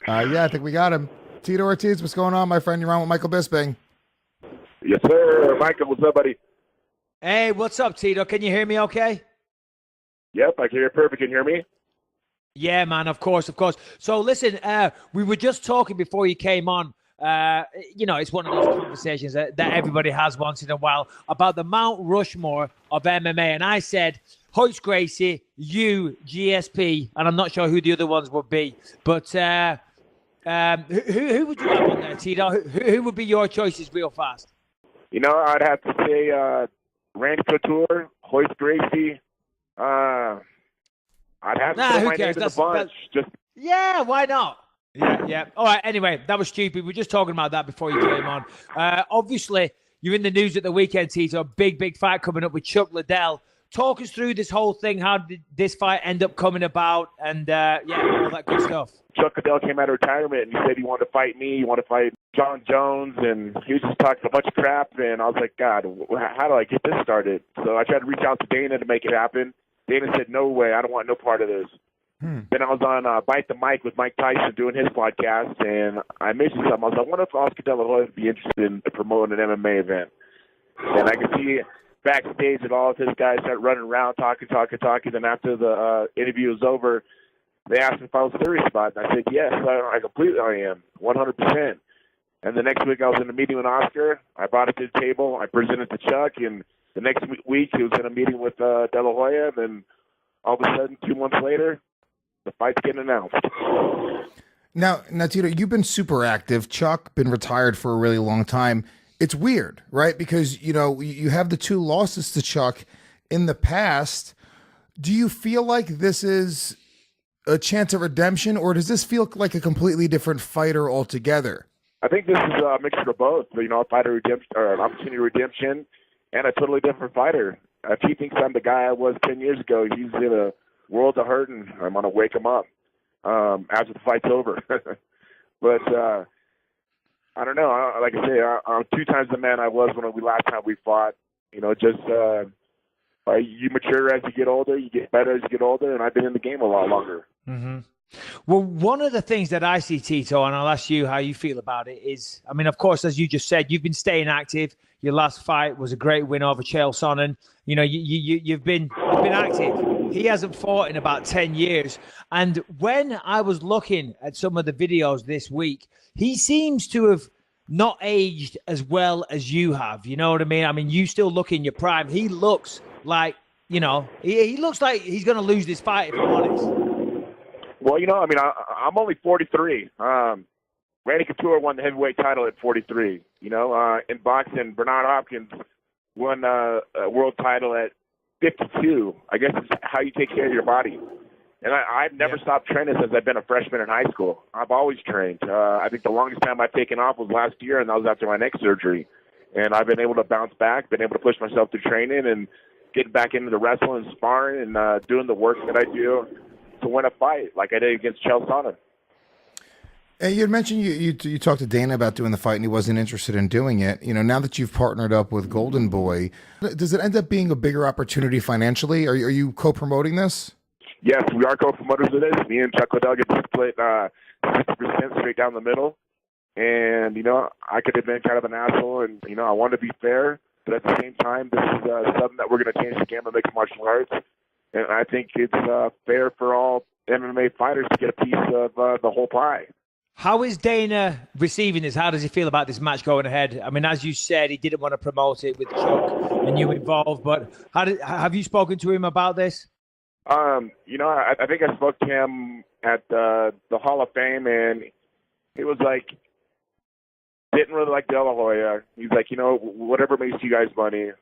Yeah, I think we got him. Tito Ortiz, what's going on, my friend? You're on with Michael Bisping. Yes, sir. Michael, what's up, buddy? Hey, what's up, Tito? Can you hear me okay? Yep, I can hear you perfect. Can you hear me? Yeah, man, of course, of course. So listen, we were just talking before you came on. It's one of those conversations that everybody has once in a while about the Mount Rushmore of MMA. And I said, Hoyce Gracie, you, GSP, and I'm not sure who the other ones would be. But who would you have on there, Tito? Who would be your choices real fast? I'd have to say Randy Couture, Hoyce Gracie. I'd have to Nah, throw who my name cares? in the bunch. Yeah, why not? Yeah. All right, anyway, that was stupid. We were just talking about that before you came on. Obviously, you're in the news at the weekend, Tito. Big fight coming up with Chuck Liddell. Talk us through this whole thing. How did this fight end up coming about? And, all that good stuff. Chuck Liddell came out of retirement and he said he wanted to fight me. He wanted to fight John Jones. And he was just talking a bunch of crap. And I was like, God, how do I get this started? So I tried to reach out to Dana to make it happen. Dana said, no way. I don't want no part of this. Then I was on Bite the Mic with Mike Tyson doing his podcast, and I mentioned something. I was like, I wonder if Oscar De La Hoya would be interested in promoting an MMA event. And I could see backstage that all of his guys started running around, talking. Then after the interview was over, they asked me if I was serious about it. And I said, yes, I completely am, 100%. And the next week I was in a meeting with Oscar. I brought it to the table. I presented to Chuck, and the next week he was in a meeting with De La Hoya. And then all of a sudden, 2 months later, the fight's getting announced. Now, Tito, you've been super active. Chuck been retired for a really long time. It's weird, right? Because, you have the 2 losses to Chuck in the past. Do you feel like this is a chance of redemption, or does this feel like a completely different fighter altogether? I think this is a mixture of both. A fighter redemption, or an opportunity redemption, and a totally different fighter. If he thinks I'm the guy I was 10 years ago, he's in a world of hurt, and I'm going to wake him up after the fight's over. But I don't know. Like I say, I'm 2 times the man I was when last time we fought. You mature as you get older, you get better as you get older, and I've been in the game a lot longer. Mm-hmm. Well, one of the things that I see, Tito, and I'll ask you how you feel about it, is, of course, as you just said, you've been staying active. Your last fight was a great win over Chael Sonnen. You've been active. He hasn't fought in about 10 years. And when I was looking at some of the videos this week, he seems to have not aged as well as you have. You know what I mean? You still look in your prime. He looks like, he looks like he's going to lose this fight, if I'm honest. Well, I'm only 43. Randy Couture won the heavyweight title at 43. In boxing, Bernard Hopkins won a world title at 52. I guess it's how you take care of your body. And I've never stopped training since I've been a freshman in high school. I've always trained. I think the longest time I've taken off was last year, and that was after my neck surgery. And I've been able to bounce back, been able to push myself through training and getting back into the wrestling and sparring and doing the work that I do to win a fight like I did against Chael Sonnen. And you had mentioned you talked to Dana about doing the fight, and he wasn't interested in doing it. Now that you've partnered up with Golden Boy, does it end up being a bigger opportunity financially? Are you co-promoting this? Yes, we are co-promoters of this. Me and Chuck Liddell get to split 60% straight down the middle. And, I could have been kind of an asshole, and, I want to be fair. But at the same time, this is something that we're going to change the game of mixed martial arts. And I think it's fair for all MMA fighters to get a piece of the whole pie. How is Dana receiving this? How does he feel about this match going ahead? As you said, he didn't want to promote it with Chuck and you involved, but have you spoken to him about this? I think I spoke to him at the Hall of Fame, and he was like, didn't really like De La Hoya. He's like, whatever makes you guys money,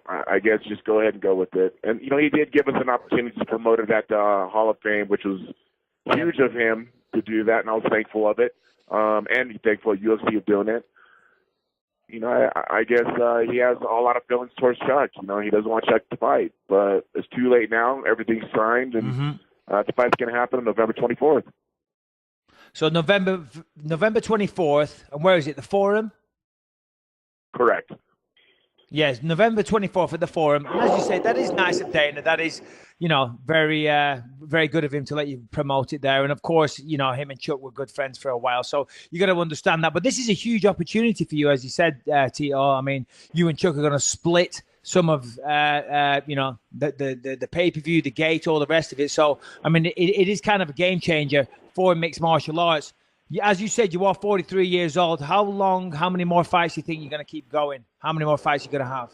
I guess just go ahead and go with it. And, he did give us an opportunity to promote it at the Hall of Fame, which was huge of him to do that, and I was thankful of it. And thankful of UFC of doing it. I guess he has a lot of feelings towards Chuck. He doesn't want Chuck to fight, but it's too late now. Everything's signed, and the fight's going to happen on November 24th. So November 24th, and where is it? The Forum? Correct. Yes, November 24th at the Forum. And as you said, that is nice of Dana. That is, very, very good of him to let you promote it there. And of course, him and Chuck were good friends for a while. So you got to understand that. But this is a huge opportunity for you, as you said, Tito. I mean, you and Chuck are going to split some of, the pay-per-view, the gate, all the rest of it. So, I mean, it is kind of a game changer for mixed martial arts. As you said, you are 43 years old. How many more fights do you think you're going to keep going? How many more fights are you going to have?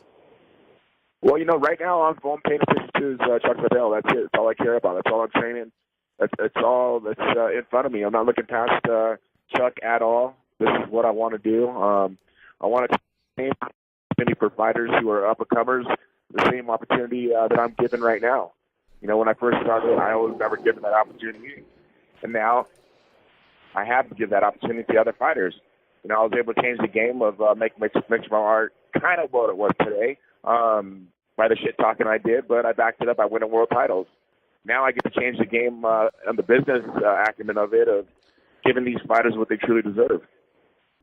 Well, right now I'm paying attention to Chuck Liddell. That's it. That's all I care about. That's all I'm training. That's all that's in front of me. I'm not looking past Chuck at all. This is what I want to do. I want to train for fighters who are up-and-comers the same opportunity that I'm given right now. When I first started, I was never given that opportunity. And now I have to give that opportunity to other fighters. I was able to change the game of make mixed martial art kind of what it was today by the shit talking I did, but I backed it up by winning world titles. Now I get to change the game and the business acumen of it, of giving these fighters what they truly deserve.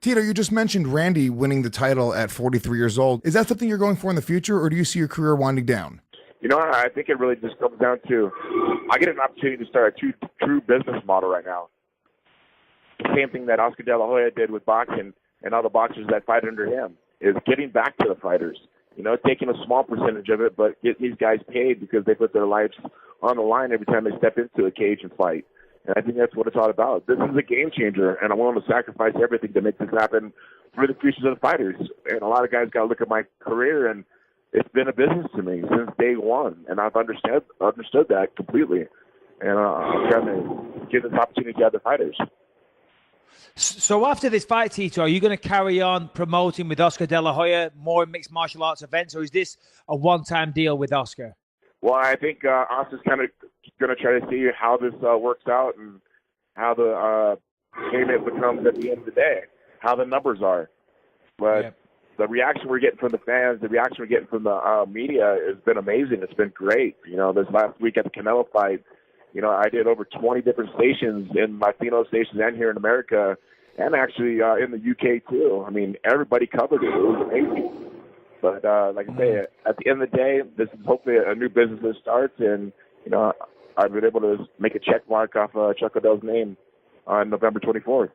Tito, you just mentioned Randy winning the title at 43 years old. Is that something you're going for in the future, or do you see your career winding down? I think it really just comes down to I get an opportunity to start a true business model right now. The same thing that Oscar De La Hoya did with boxing and all the boxers that fight under him is getting back to the fighters. Taking a small percentage of it, but getting these guys paid because they put their lives on the line every time they step into a cage and fight. And I think that's what it's all about. This is a game changer, and I'm willing to sacrifice everything to make this happen for the futures of the fighters. And a lot of guys got to look at my career, and it's been a business to me since day one, and I've understood that completely. And I'm trying to give this opportunity to other fighters. So after this fight, Tito, are you going to carry on promoting with Oscar De La Hoya more mixed martial arts events, or is this a one-time deal with Oscar? Well, I think Oscar's kind of going to try to see how this works out and how the payment becomes at the end of the day, how the numbers are. But the reaction we're getting from the fans, the reaction we're getting from the media has been amazing. It's been great. This last week at the Canelo fight, I did over 20 different stations in Latino stations and here in America, and actually in the UK too. I mean, everybody covered it. It was amazing. But like I say, at the end of the day, this is hopefully a new business that starts, and I've been able to make a check mark off Chuck Liddell's name on November 24th.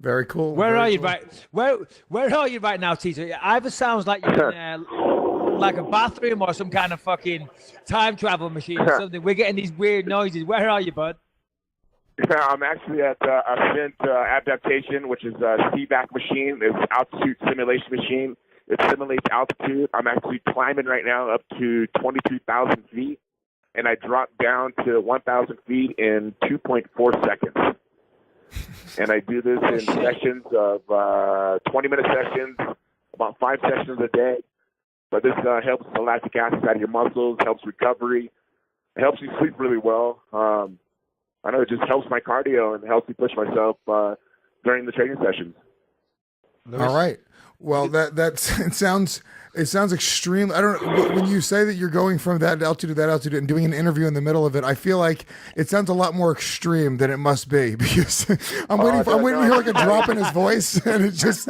Very cool. Where are you right now, Tito? Either sounds like you're in like a bathroom or some kind of fucking time travel machine or something. We're getting these weird noises. Where are you, bud? I'm actually at a Scent adaptation, which is a CVAC machine. It's altitude simulation machine. It simulates altitude. I'm actually climbing right now up to 22,000 feet, and I dropped down to 1,000 feet in 2.4 seconds. And I do this in sessions of 20-minute sessions, about 5 sessions a day. But this helps the lactic acid out of your muscles, helps recovery. It helps you sleep really well. I know it just helps my cardio and helps me push myself during the training sessions. All right. Well, it sounds extreme. I don't know, when you say that you're going from that altitude to that altitude and doing an interview in the middle of it, I feel like it sounds a lot more extreme than it must be, because I'm waiting to hear like a drop in his voice, and it just.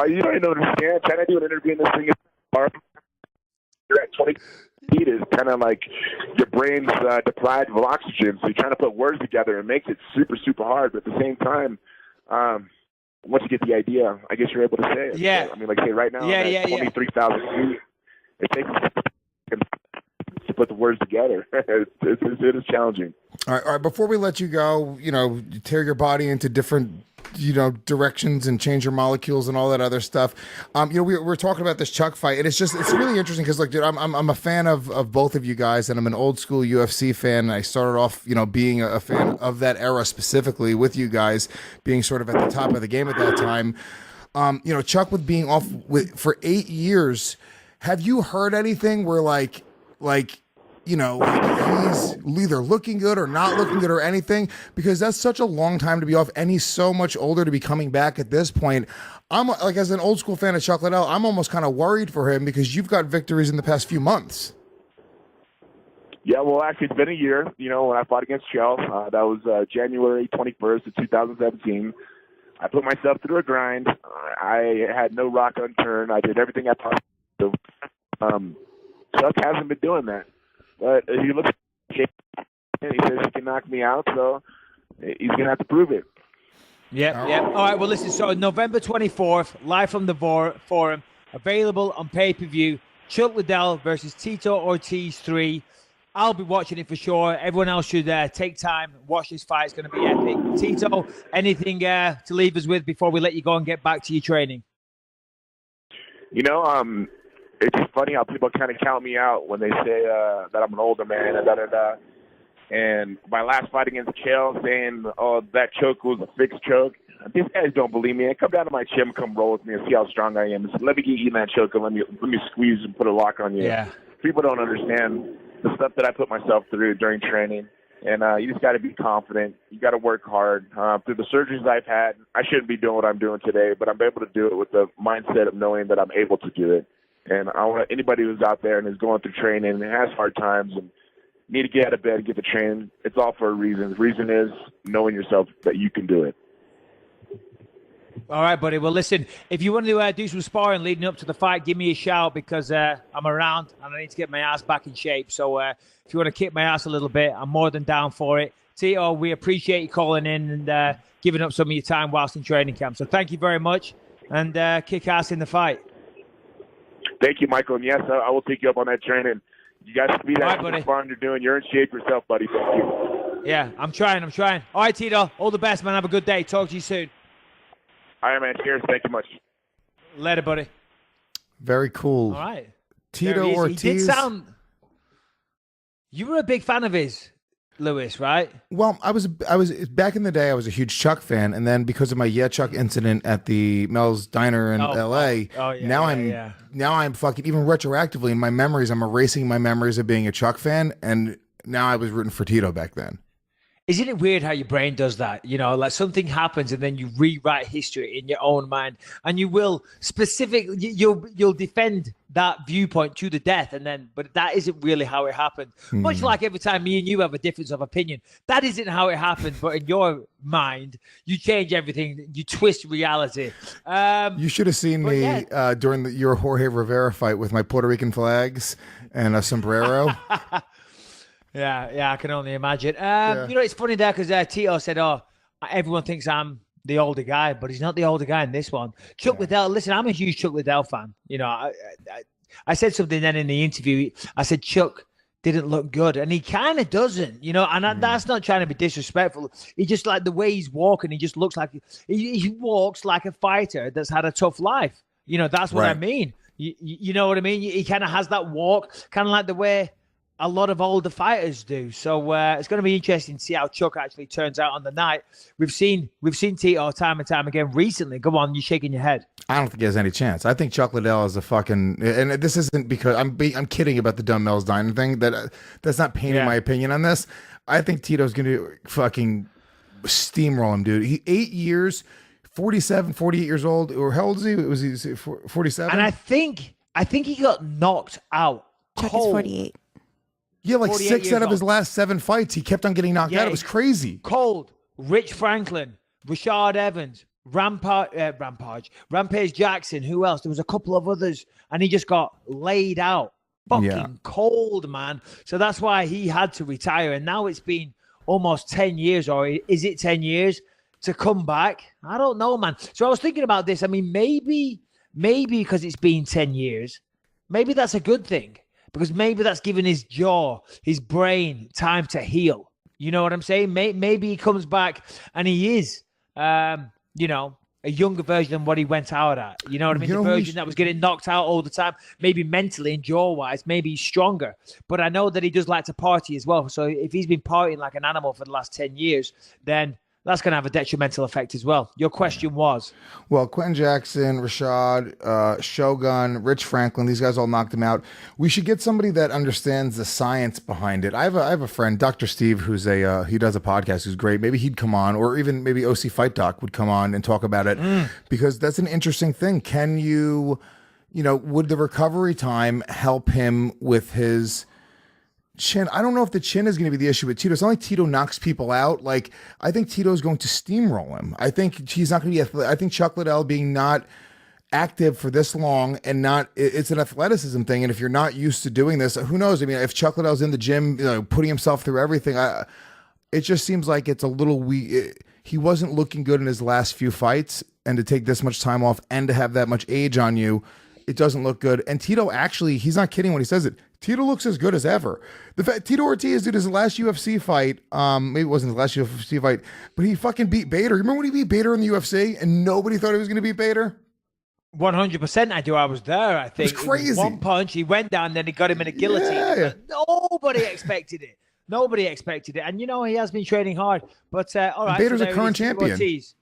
You don't understand. Trying to do an interview in this thing, you're at 20 feet is kind of like your brain's deprived of oxygen. So you're trying to put words together and makes it super, super hard. But at the same time, once you get the idea, I guess you're able to say it. Yeah. I mean, like I say, right now, 23,000 feet. It takes to put the words together. It is challenging. All right. Before we let you go, you tear your body into different, directions and change your molecules and all that other stuff. We're talking about this Chuck fight, and it's really interesting because, look, dude, I'm a fan of both of you guys, and I'm an old school UFC fan. And I started off, being a fan of that era specifically with you guys being sort of at the top of the game at that time. Chuck with being off for 8 years. Have you heard anything where he's either looking good or not looking good or anything? Because that's such a long time to be off, and he's so much older to be coming back at this point. I'm as an old school fan of Chuck Liddell, I'm almost kind of worried for him because you've got victories in the past few months. Yeah, well, actually, it's been a year. When I fought against Chell, that was January 21st of 2017. I put myself through a grind. I had no rock unturned. I did everything I possibly could. Chuck hasn't been doing that. But if you look at shape, and he says he can knock me out, so he's going to have to prove it. Yeah. All right, well, listen, so November 24th, live from the Forum, available on pay-per-view, Chuck Liddell versus Tito Ortiz 3. I'll be watching it for sure. Everyone else should take time, watch this fight. It's going to be epic. Tito, anything to leave us with before we let you go and get back to your training? You know, it's just funny how people kind of count me out when they say that I'm an older man and da-da-da. And my last fight against Chael, saying, oh, that choke was a fixed choke. These guys don't believe me. Come down to my gym, come roll with me and see how strong I am. Just let me get you in that choke and let me squeeze and put a lock on you. Yeah. People don't understand the stuff that I put myself through during training. And you just got to be confident. You got to work hard. Through the surgeries I've had, I shouldn't be doing what I'm doing today, but I'm able to do it with the mindset of knowing that I'm able to do it. And I want anybody who's out there and is going through training and has hard times and need to get out of bed and get to train, it's all for a reason. The reason is knowing yourself that you can do it. All right, buddy. Well, listen, if you want to do some sparring leading up to the fight, give me a shout because I'm around and I need to get my ass back in shape. So if you want to kick my ass a little bit, I'm more than down for it. Tito, we appreciate you calling in and giving up some of your time whilst in training camp. So thank you very much and kick ass in the fight. Thank you, Michael. And yes, I will take you up on that training. You guys can be that sparring you're doing. You're in shape yourself, buddy. Thank you. Yeah, I'm trying. All right, Tito. All the best, man. Have a good day. Talk to you soon. All right, man. Cheers. Thank you much. Later, buddy. Very cool. All right. Tito Ortiz. He did sound... You were a big fan of his, Lewis, right? Well, I was back in the day. I was a huge Chuck fan, and then because of my Chuck incident at the Mel's Diner in L.A., now I'm fucking even retroactively in my memories. I'm erasing my memories of being a Chuck fan, and now I was rooting for Tito back then. Isn't it weird how your brain does that? You know, like something happens and then you rewrite history in your own mind, and you will you'll defend that viewpoint to the death, but that isn't really how it happened. Much like every time me and you have a difference of opinion, that isn't how it happened. But in your mind, you change everything, you twist reality. You should have seen me during your Jorge Rivera fight with my Puerto Rican flags and a sombrero. Yeah, I can only imagine. You know, it's funny there because Tito said, oh, everyone thinks I'm the older guy, but he's not the older guy in this one. Chuck Liddell, listen, I'm a huge Chuck Liddell fan. You know, I said something then in the interview. I said Chuck didn't look good, and he kind of doesn't, you know, and that's not trying to be disrespectful. He just, like, the way he's walking, he just looks like, he walks like a fighter that's had a tough life. You know, that's what I mean. You know what I mean? He kind of has that walk, kind of like the way a lot of older fighters do. So it's going to be interesting to see how Chuck actually turns out on the night. We've seen Tito time and time again recently. Go on, you're shaking your head. I don't think he has any chance. I think Chuck Liddell is a fucking, and this isn't because I'm kidding about the dumb Mel's Diner thing. That's not painting my opinion on this. I think Tito's going to fucking steamroll him, dude. He 8 years, 47, 48 years old, or how old is he? Was he 47? And I think he got knocked out. Chuck is 48. Yeah, like 6 out of his last 7 fights, he kept on getting knocked out. It was crazy. Cold. Rich Franklin, Rashad Evans, Rampage Jackson. Who else? There was a couple of others, and he just got laid out. Fucking cold, man. So that's why he had to retire. And now it's been almost 10 years, or is it 10 years to come back? I don't know, man. So I was thinking about this. I mean, maybe because it's been 10 years, maybe that's a good thing. Because maybe that's giving his jaw, his brain, time to heal. You know what I'm saying? Maybe he comes back and he is, you know, a younger version than what he went out at. You know what I mean? The version that was getting knocked out all the time. Maybe mentally and jaw-wise, maybe he's stronger. But I know that he does like to party as well. So if he's been partying like an animal for the last 10 years, then that's going to have a detrimental effect as well. Your question was? Well, Quentin Jackson, Rashad, Shogun, Rich Franklin, these guys all knocked him out. We should get somebody that understands the science behind it. I have a friend, Dr. Steve, who's he does a podcast who's great. Maybe he'd come on, or even maybe OC Fight Doc would come on and talk about it because that's an interesting thing. Can you know, would the recovery time help him with his chin. I don't know if the chin is going to be the issue with Tito. It's not like Tito knocks people out. Like, I think Tito is going to steamroll him. I think he's not going to be. I think Chuck Liddell being not active for this long and not, it's an athleticism thing. And if you're not used to doing this, who knows? I mean, if Chuck Liddell's in the gym, putting himself through everything, it just seems like it's a little weak. He wasn't looking good in his last few fights, and to take this much time off and to have that much age on you, it doesn't look good. And Tito actually, he's not kidding when he says it. Tito looks as good as ever. The fact Tito Ortiz did his last UFC fight, maybe it wasn't his last UFC fight, but he fucking beat Bader. Remember when he beat Bader in the UFC and nobody thought he was going to beat Bader? 100% I do. I was there, I think. It was crazy. One punch, he went down, then he got him in a guillotine. Yeah. Nobody expected it. Nobody expected it. And, he has been training hard. But, all right. Bader's so a current champion. Ortiz.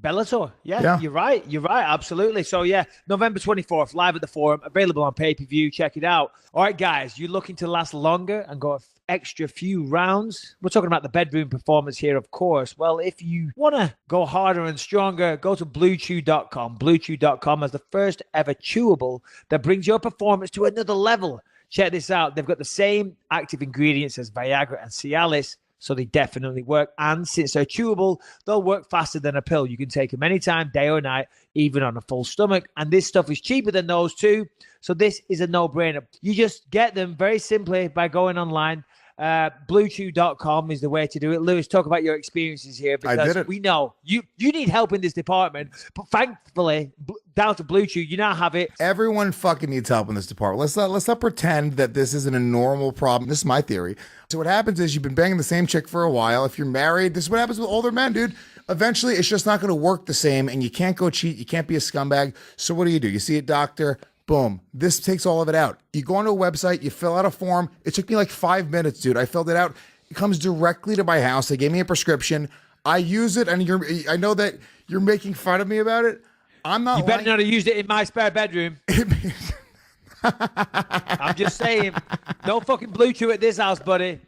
Bellator. Yeah, you're right. You're right. Absolutely. So, November 24th, live at the Forum, available on pay-per-view. Check it out. All right, guys, you're looking to last longer and go extra few rounds. We're talking about the bedroom performance here, of course. Well, if you want to go harder and stronger, go to BlueChew.com. BlueChew.com has the first ever chewable that brings your performance to another level. Check this out. They've got the same active ingredients as Viagra and Cialis, so they definitely work. And since they're chewable, they'll work faster than a pill. You can take them anytime, day or night, even on a full stomach. And this stuff is cheaper than those too. So this is a no-brainer. You just get them very simply by going online. BlueChew.com is the way to do it. Lewis, talk about your experiences here, because we know you need help in this department. But thankfully, down to Blue Chew, you now have it. Everyone fucking needs help in this department. Let's not pretend that this isn't a normal problem. This is my theory. So what happens is you've been banging the same chick for a while. If you're married, this is what happens with older men, dude. Eventually, it's just not going to work the same, and you can't go cheat. You can't be a scumbag. So what do? You see a doctor. Boom. This takes all of it out. You go onto a website, you fill out a form. It took me like 5 minutes, dude. I filled it out. It comes directly to my house. They gave me a prescription. I use it, and I know that you're making fun of me about it. I'm not. You better not have used it in my spare bedroom. I'm just saying. No fucking Blue Chew at this house, buddy.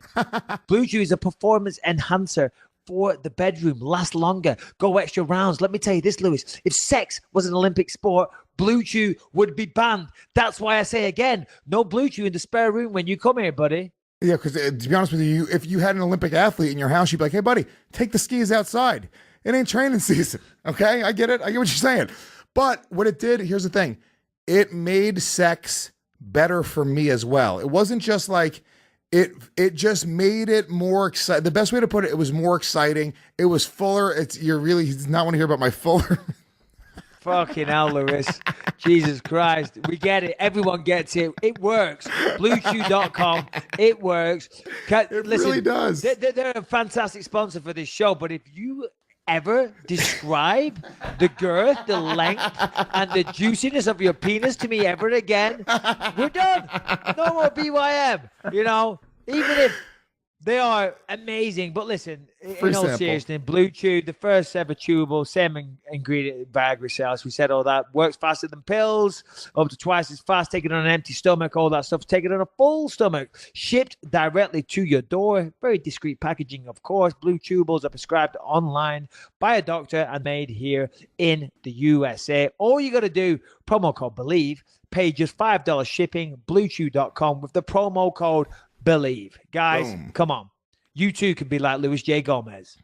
Blue Chew is a performance enhancer for the bedroom. Last longer. Go extra rounds. Let me tell you this, Lewis. If sex was an Olympic sport, Blue Chew would be banned. That's why I say again, no Blue Chew in the spare room when you come here, buddy. Yeah, because to be honest with you, if you had an Olympic athlete in your house, you'd be like, hey, buddy, take the skis outside. It ain't training season, okay? I get it. I get what you're saying. But what it did, here's the thing. It made sex better for me as well. It wasn't just like, it just made it more exciting. The best way to put it, it was more exciting. It was fuller. You really not want to hear about my fuller. Fucking hell, Lewis. Jesus Christ. We get it. Everyone gets it. It works. BlueChew.com. It works. Listen, really does. They're a fantastic sponsor for this show, but if you ever describe the girth, the length, and the juiciness of your penis to me ever again, we're done. No more BYM. Even if they are amazing. But listen, in all seriousness, Blue Chew, the first ever chewable, same ingredient Viagra cells. We said all that. Works faster than pills, up to twice as fast. Take it on an empty stomach, all that stuff. Take it on a full stomach. Shipped directly to your door. Very discreet packaging, of course. Blue Chewables are prescribed online by a doctor and made here in the USA. All you got to do, promo code BELIEVE, pay just $5 shipping, BlueChew.com with the promo code BELIEVE. Guys, Come on. You too can be like Luis J. Gomez.